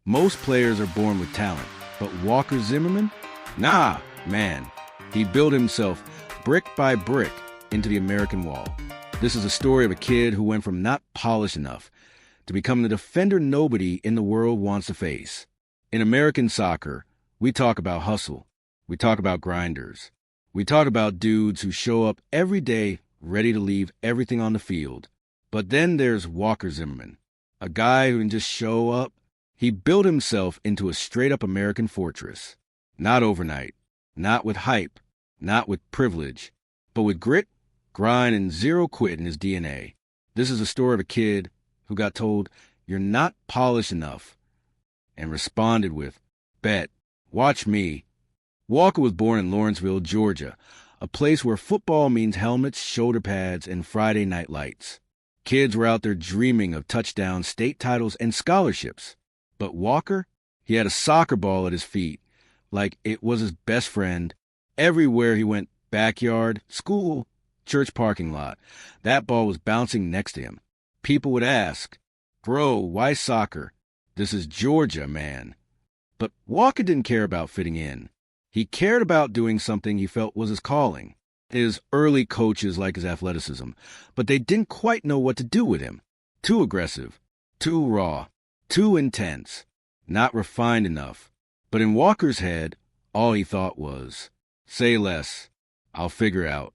Most players are born with talent, but Walker Zimmerman? Nah, man. He built himself brick by brick into the American wall. This is a story of a kid who went from not polished enough to become the defender nobody in the world wants to face. In American soccer, we talk about hustle. We talk about grinders. We talk about dudes who show up every day ready to leave everything on the field. But then there's Walker Zimmerman, a guy who can just show up. He built himself into a straight-up American fortress. Not overnight, not with hype, not with privilege, but with grit, grind, and zero quit in his DNA. This is a story of a kid who got told, "You're not polished enough," and responded with, "Bet, watch me." Walker was born in Lawrenceville, Georgia, a place where football means helmets, shoulder pads, and Friday night lights. Kids were out there dreaming of touchdowns, state titles, and scholarships. But Walker, he had a soccer ball at his feet, like it was his best friend. Everywhere he went, backyard, school, church parking lot, that ball was bouncing next to him. People would ask, "Bro, why soccer? This is Georgia, man." But Walker didn't care about fitting in. He cared about doing something he felt was his calling. His early coaches liked his athleticism, but they didn't quite know what to do with him. Too aggressive, too raw, too intense, not refined enough. But in Walker's head, all he thought was, "Say less, I'll figure out."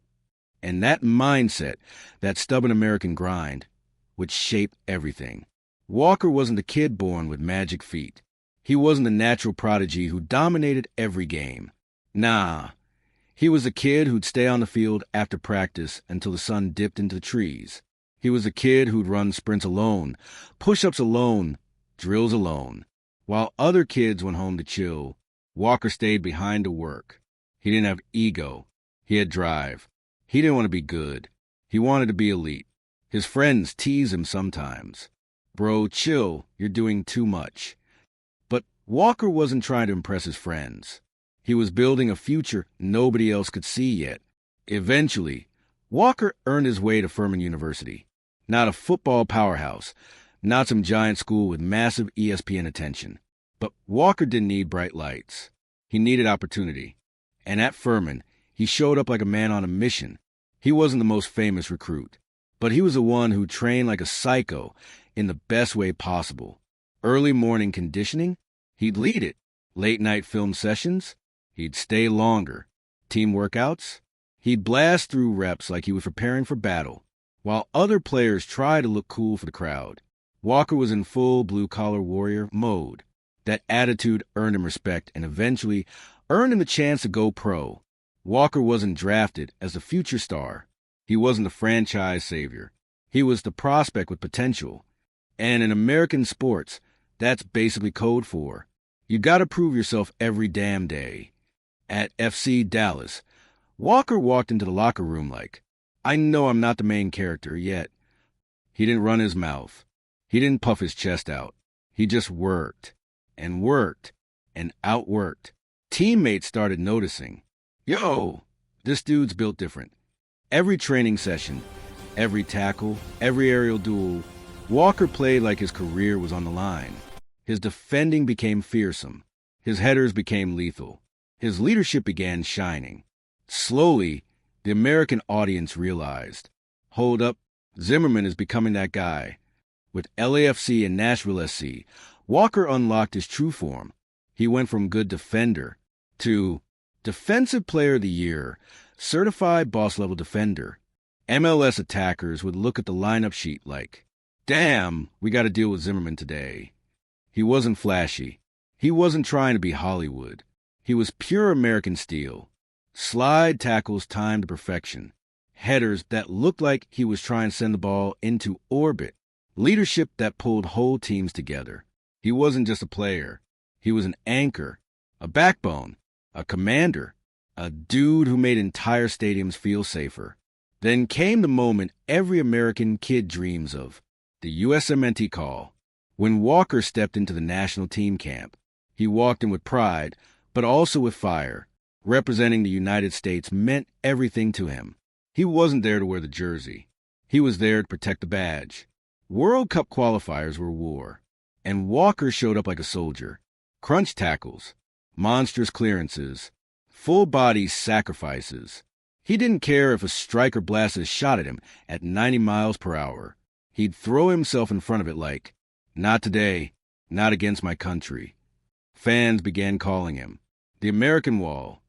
And that mindset, that stubborn American grind, would shape everything. Walker wasn't a kid born with magic feet. He wasn't a natural prodigy who dominated every game. Nah, he was a kid who'd stay on the field after practice until the sun dipped into the trees. He was a kid who'd run sprints alone, push-ups alone, drills alone. While other kids went home to chill, Walker stayed behind to work. He didn't have ego. He had drive. He didn't want to be good. He wanted to be elite. His friends teased him sometimes. "Bro, chill, you're doing too much." But Walker wasn't trying to impress his friends. He was building a future nobody else could see yet. Eventually, Walker earned his way to Furman University. Not a football powerhouse, not some giant school with massive ESPN attention. But Walker didn't need bright lights. He needed opportunity. And at Furman, he showed up like a man on a mission. He wasn't the most famous recruit, but he was the one who trained like a psycho in the best way possible. Early morning conditioning, he'd lead it. Late night film sessions, he'd stay longer. Team workouts, he'd blast through reps like he was preparing for battle, while other players tried to look cool for the crowd. Walker was in full blue-collar warrior mode. That attitude earned him respect and eventually earned him the chance to go pro. Walker wasn't drafted as the future star. He wasn't the franchise savior. He was the prospect with potential. And in American sports, that's basically code for, you gotta prove yourself every damn day. At FC Dallas, Walker walked into the locker room like, "I know I'm not the main character yet." He didn't run his mouth. He didn't puff his chest out. He just worked and worked and outworked. Teammates started noticing. "Yo, this dude's built different." Every training session, every tackle, every aerial duel, Walker played like his career was on the line. His defending became fearsome. His headers became lethal. His leadership began shining. Slowly, the American audience realized, hold up, Zimmerman is becoming that guy. With LAFC and Nashville SC, Walker unlocked his true form. He went from good defender to Defensive Player of the Year, certified boss-level defender. MLS attackers would look at the lineup sheet like, "Damn, we got to deal with Zimmerman today." He wasn't flashy. He wasn't trying to be Hollywood. He was pure American steel. Slide tackles timed to perfection. Headers that looked like he was trying to send the ball into orbit. Leadership that pulled whole teams together. He wasn't just a player. He was an anchor, a backbone, a commander, a dude who made entire stadiums feel safer. Then came the moment every American kid dreams of, the USMNT call. When Walker stepped into the national team camp, he walked in with pride, but also with fire. Representing the United States meant everything to him. He wasn't there to wear the jersey. He was there to protect the badge. World Cup qualifiers were war. And Walker showed up like a soldier. Crunch tackles, monstrous clearances, full-body sacrifices. He didn't care if a striker blasted a shot at him at 90 miles per hour. He'd throw himself in front of it like, "Not today, not against my country." Fans began calling him the American Wall,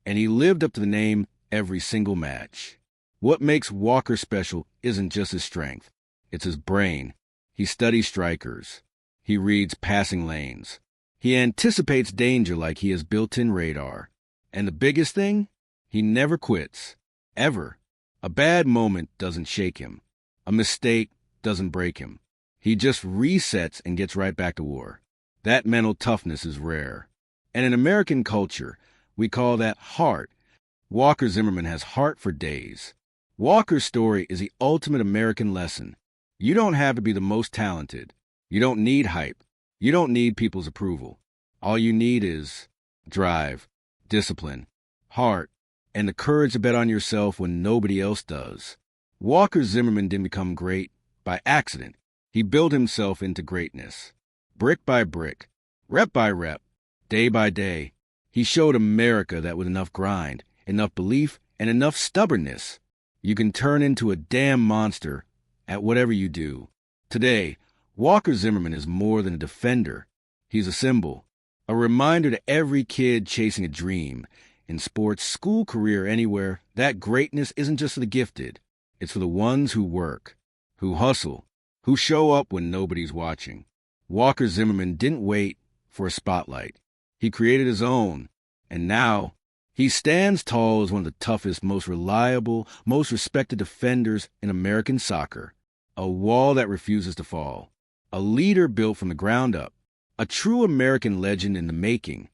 and he lived up to the name every single match. What makes Walker special isn't just his strength, it's his brain. He studies strikers. He reads passing lanes. He anticipates danger like he has built-in radar. And the biggest thing? He never quits. Ever. A bad moment doesn't shake him. A mistake doesn't break him. He just resets and gets right back to war. That mental toughness is rare. And in American culture, we call that heart. Walker Zimmerman has heart for days. Walker's story is the ultimate American lesson. You don't have to be the most talented. You don't need hype. You don't need people's approval. All you need is drive, discipline, heart, and the courage to bet on yourself when nobody else does. Walker Zimmerman didn't become great by accident. He built himself into greatness. Brick by brick, rep by rep, day by day, he showed America that with enough grind, enough belief, and enough stubbornness, you can turn into a damn monster at whatever you do. Today, Walker Zimmerman is more than a defender. He's a symbol, a reminder to every kid chasing a dream, in sports, school, career, anywhere, that greatness isn't just for the gifted. It's for the ones who work, who hustle, who show up when nobody's watching. Walker Zimmerman didn't wait for a spotlight. He created his own, and now he stands tall as one of the toughest, most reliable, most respected defenders in American soccer. A wall that refuses to fall. A leader built from the ground up. A true American legend in the making.